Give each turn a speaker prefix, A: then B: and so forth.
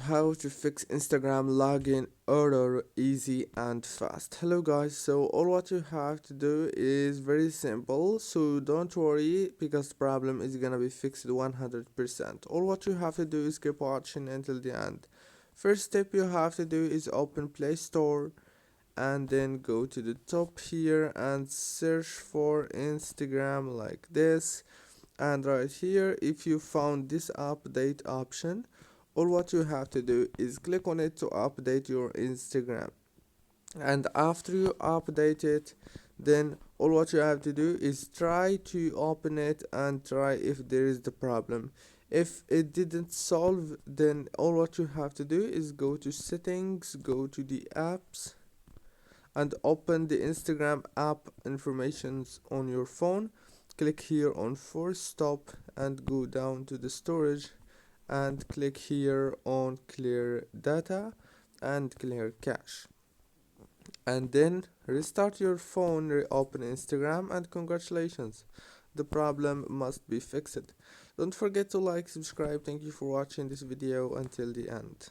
A: How to fix Instagram login error easy and fast. Hello guys, so all what you have to do is very simple, so don't worry because the problem is gonna be fixed 100%. All what you have to do is keep watching until the end. First step you have to do is open Play Store and then go to the top here and search for Instagram like this, and right here if you found this update option, all what you have to do is click on it to update your Instagram. And after you update it, then all what you have to do is try to open it and try if there is the problem. If it didn't solve, then all what you have to do is go to settings, go to the apps, and open the Instagram app informations on your phone. Click here on force stop and go down to the storage and click here on clear data and clear cache, and then restart your phone, reopen Instagram, and congratulations, the problem must be fixed. Don't forget to like, subscribe. Thank you for watching this video until the end.